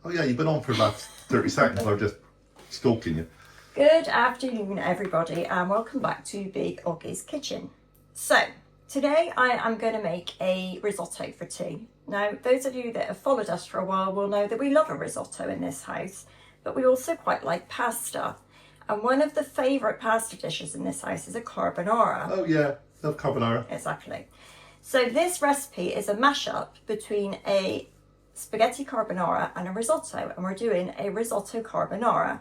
Oh yeah, you've been on for about 30 seconds. I'm just stalking you. Good afternoon, everybody, and welcome back to Big Oggie's Kitchen. So, today I am going to make a risotto for tea. Now, those of you that have followed us for a while will know that we love a risotto in this house, but we also quite like pasta. And one of the favourite pasta dishes in this house is a carbonara. Oh yeah, love carbonara. Exactly. So this recipe is a mashup between a spaghetti carbonara and a risotto, and we're doing a risotto carbonara.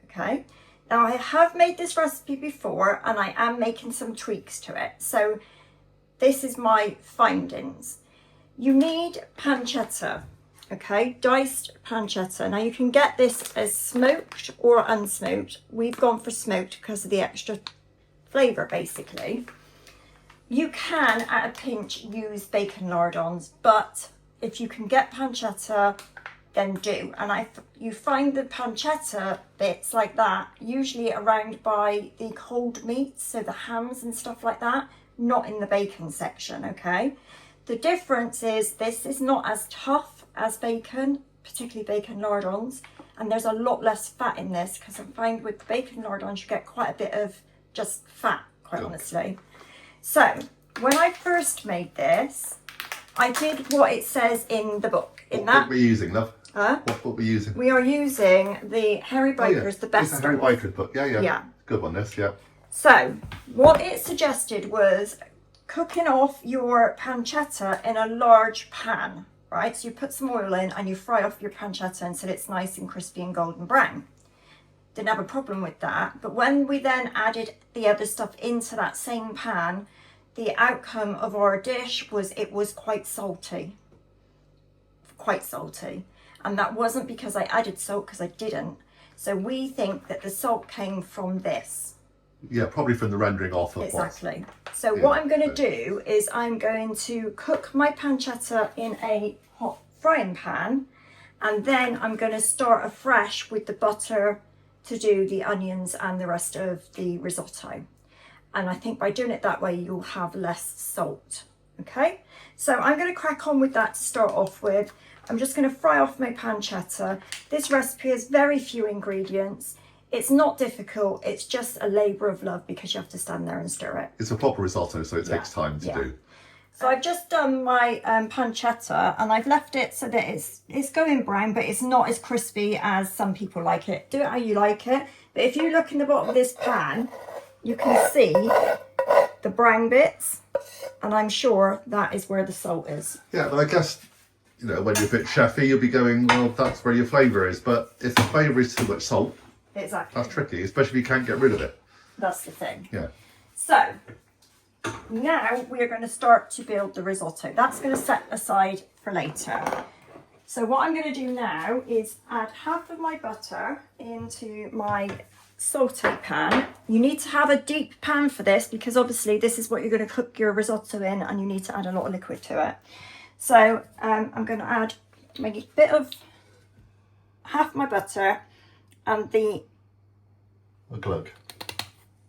Okay. Now I have made this recipe before and I am making some tweaks to it. So this is my findings. You need pancetta, okay, diced pancetta. Now you can get this as smoked or unsmoked. We've gone for smoked because of the extra flavour basically. You can at a pinch use bacon lardons, but if you can get pancetta, then do. And you find the pancetta bits like that usually around by the cold meats, so the hams and stuff like that, not in the bacon section, okay? The difference is this is not as tough as bacon, particularly bacon lardons, and there's a lot less fat in this because I find with bacon lardons you get quite a bit of just fat, quite honestly. So when I first made this, I did what it says in the book. What we're using, love? Huh? What we're using? We are using the Harry Biker's, the best. It's a Harry Biker's book. Yeah. Yeah. Good one, this. Yeah. So what it suggested was cooking off your pancetta in a large pan, right? So you put some oil in and you fry off your pancetta until it's nice and crispy and golden brown. Didn't have a problem with that. But when we then added the other stuff into that same pan, the outcome of our dish was it was quite salty. And that wasn't because I added salt, because I didn't. So we think that the salt came from this. Yeah, probably from the rendering off of Exactly. So what I'm going to do is I'm going to cook my pancetta in a hot frying pan, and then I'm going to start afresh with the butter to do the onions and the rest of the risotto. And I think by doing it that way, you'll have less salt. Okay, so I'm going to crack on with that to start off with. I'm just going to fry off my pancetta. This recipe has very few ingredients. It's not difficult. It's just a labour of love because you have to stand there and stir it. It's a proper risotto, so it takes time to do. So I've just done my pancetta and I've left it so that it's going brown, but it's not as crispy as some people like it. Do it how you like it. But if you look in the bottom of this pan, you can see the brown bits, and I'm sure that is where the salt is. Yeah, but I guess, you know, when you're a bit chefy, you'll be going, well, that's where your flavour is. But if the flavour is too much salt, exactly, that's tricky, especially if you can't get rid of it. That's the thing. Yeah. So now we are going to start to build the risotto. That's going to set aside for later. So what I'm going to do now is add half of my butter into my saute pan. You need to have a deep pan for this because obviously this is what you're going to cook your risotto in, and you need to add a lot of liquid to it. So I'm going to add maybe a bit of half my butter and a glug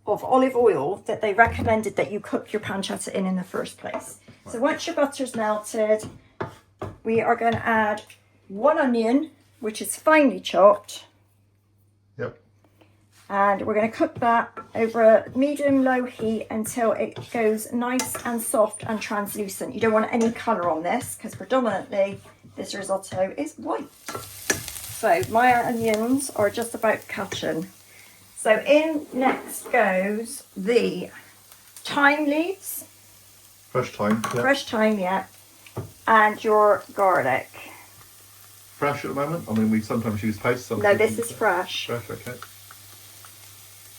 of olive oil that they recommended that you cook your pancetta in the first place. Right. So once your butter's melted, we are going to add one onion, which is finely chopped. Yep. And we're going to cook that over a medium-low heat until it goes nice and soft and translucent. You don't want any colour on this because predominantly this risotto is white. So my onions are just about catching. So in next goes the thyme leaves. Fresh thyme. Yeah. Fresh thyme, yeah. And your garlic. Fresh at the moment? I mean, we sometimes use paste. No, this is fresh. Fresh, okay.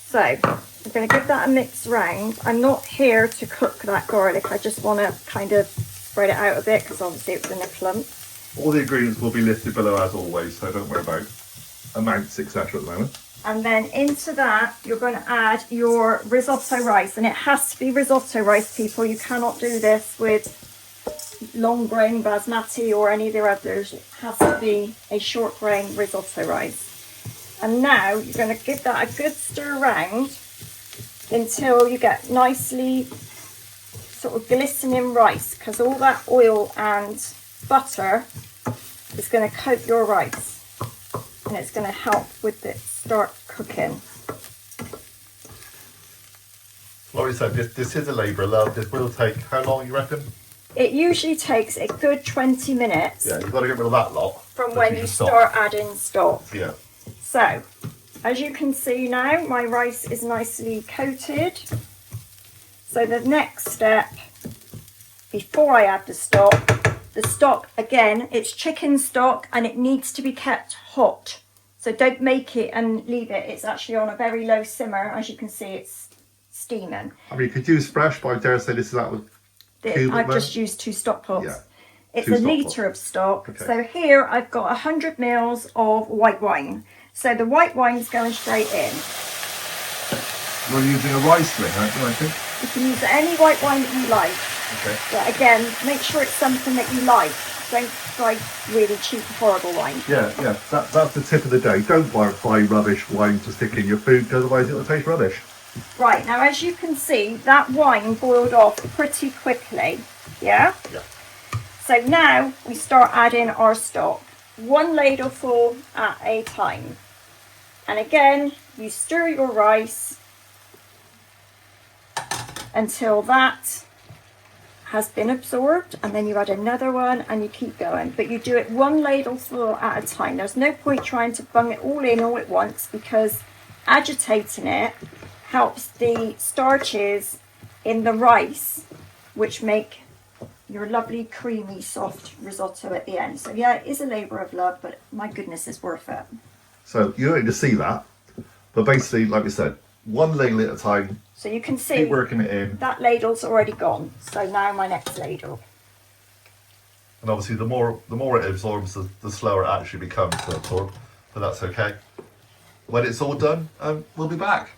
So I'm going to give that a mix round. I'm not here to cook that garlic. I just want to kind of spread it out a bit because obviously it's in a clump. All the ingredients will be listed below as always, so don't worry about amounts, etc. at the moment. And then into that, you're going to add your risotto rice. And it has to be risotto rice, people. You cannot do this with long grain basmati or any of the others. It has to be a short grain risotto rice. And now you're going to give that a good stir around until you get nicely sort of glistening rice, because all that oil and butter is going to coat your rice. and it's going to help with it start cooking. Like we said, this is a labour of love. This will take, how long you reckon? It usually takes a good 20 minutes. Yeah, you've got to get rid of that lot. From when you start adding stock. Yeah. So, as you can see now, my rice is nicely coated. So the next step, before I add the stock, again, it's chicken stock and it needs to be kept hot. So don't make it and leave it. It's actually on a very low simmer. As you can see, it's steaming. I mean, you could use fresh, but I dare say this is out with cube. I've just used 2 stock pots. Yeah. It's a litre of stock. Okay. So here I've got 100 mils of white wine. So the white wine's going straight in. You're using a rice ring, aren't you, I think? You can use any white wine that you like. Okay. But again, make sure it's something that you like. Don't buy really cheap, horrible wine. Yeah. That's the tip of the day. Don't buy rubbish wine to stick in your food, because otherwise it'll taste rubbish. Right, now as you can see, that wine boiled off pretty quickly. Yeah? Yeah. So now we start adding our stock. 1 ladleful at a time. And again, you stir your rice until that has been absorbed, and then you add another one and you keep going. But you do it 1 ladleful at a time. There's no point trying to bung it all in all at once, because agitating it helps the starches in the rice, which make your lovely creamy soft risotto at the end. So yeah, it is a labour of love, but my goodness, it's worth it. So you don't need to see that, but basically, like we said, 1 ladle at a time. So you can see keep working it in. That ladle's already gone. So now my next ladle. And obviously, the more it absorbs, the slower it actually becomes to absorb. But that's okay. When it's all done, we'll be back.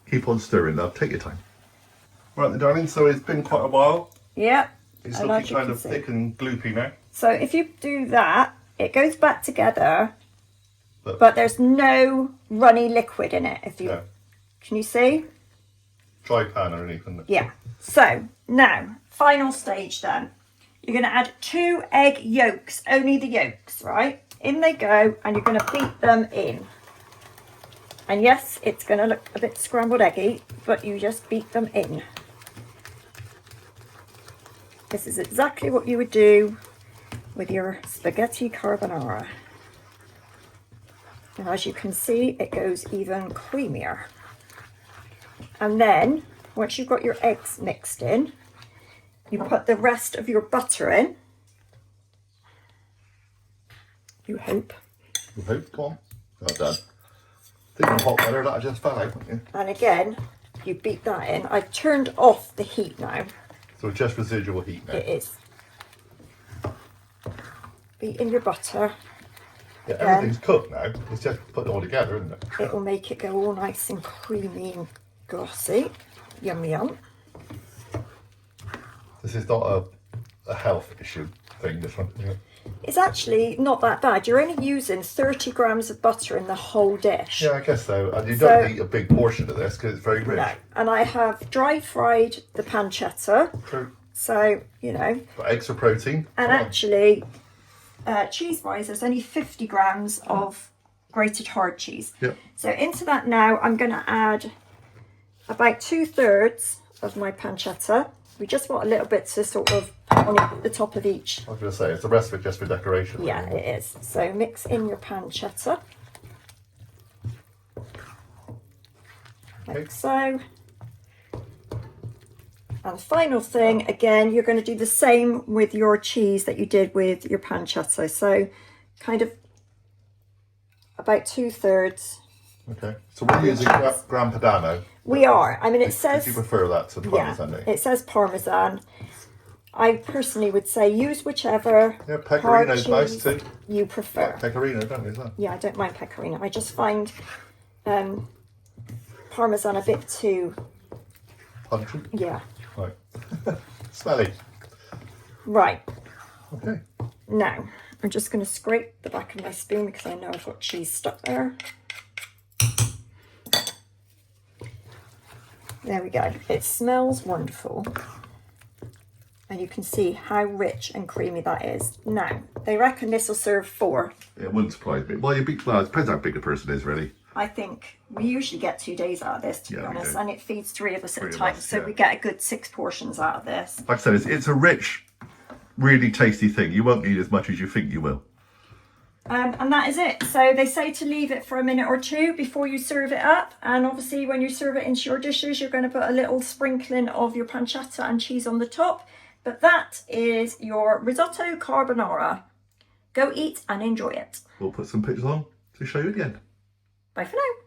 Keep on stirring, love. Take your time. Right then, darling, so it's been quite a while. Yeah. It's looking kind of thick and gloopy now. So if you do that, it goes back together, but there's no runny liquid in it. If you Can you see? Dry pan or anything. Yeah. So now, final stage then. You're going to add 2 egg yolks, only the yolks, right? In they go, and you're going to beat them in. And yes, it's going to look a bit scrambled eggy, but you just beat them in. This is exactly what you would do with your spaghetti carbonara. And as you can see, it goes even creamier. And then, once you've got your eggs mixed in, you put the rest of your butter in. You hope. You hope, go on. Well done. Think of hot butter that I just fell out, haven't you? And again, you beat that in. I've turned off the heat now. So just residual heat now. It is. Beat in your butter. Yeah, everything's cooked now. It's just put it all together, isn't it? It will make it go all nice and creamy and glossy. Yum yum. This is not a health issue thing, this one. Yeah. It's actually not that bad. You're only using 30 grams of butter in the whole dish. Yeah, I guess so. And you don't eat a big portion of this because it's very rich. No. And I have dry fried the pancetta. True. So, you know. But eggs are protein. And actually, cheese-wise, there's only 50 grams of grated hard cheese. Yep. So into that now, I'm going to add about 2/3 of my pancetta. We just want a little bit to sort of put on the top of each. I was going to say, it's the rest of it just for decoration. Yeah, it is. So mix in your pancetta. Like so. And the final thing, again, you're going to do the same with your cheese that you did with your pancetta. So kind of about 2/3. Okay, so we're using Gran Padano. We are. I mean, it says... Do you prefer that to Parmesan? Yeah, it says Parmesan. I personally would say use whichever Yeah, Pecorino's nice too. You prefer. Yeah, Pecorino, don't you, as well? Yeah, I don't mind Pecorino. I just find Parmesan a bit too... Punchy? Yeah. Right. Smelly. Right. Okay. Now, I'm just going to scrape the back of my spoon because I know I've got cheese stuck there. There we go. It smells wonderful. And you can see how rich and creamy that is. Now, they reckon this will serve 4. It wouldn't surprise me. Well, it depends how big the person is, really. I think we usually get 2 days out of this, to be honest, and it feeds 3 of us at a time, so we get a good 6 portions out of this. Like I said, it's a rich, really tasty thing. You won't need as much as you think you will. And that is it. So they say to leave it for a minute or 2 before you serve it up, and obviously when you serve it into your dishes, you're going to put a little sprinkling of your pancetta and cheese on the top. But that is your risotto carbonara. Go eat and enjoy it. We'll put some pictures on to show you again. Bye for now.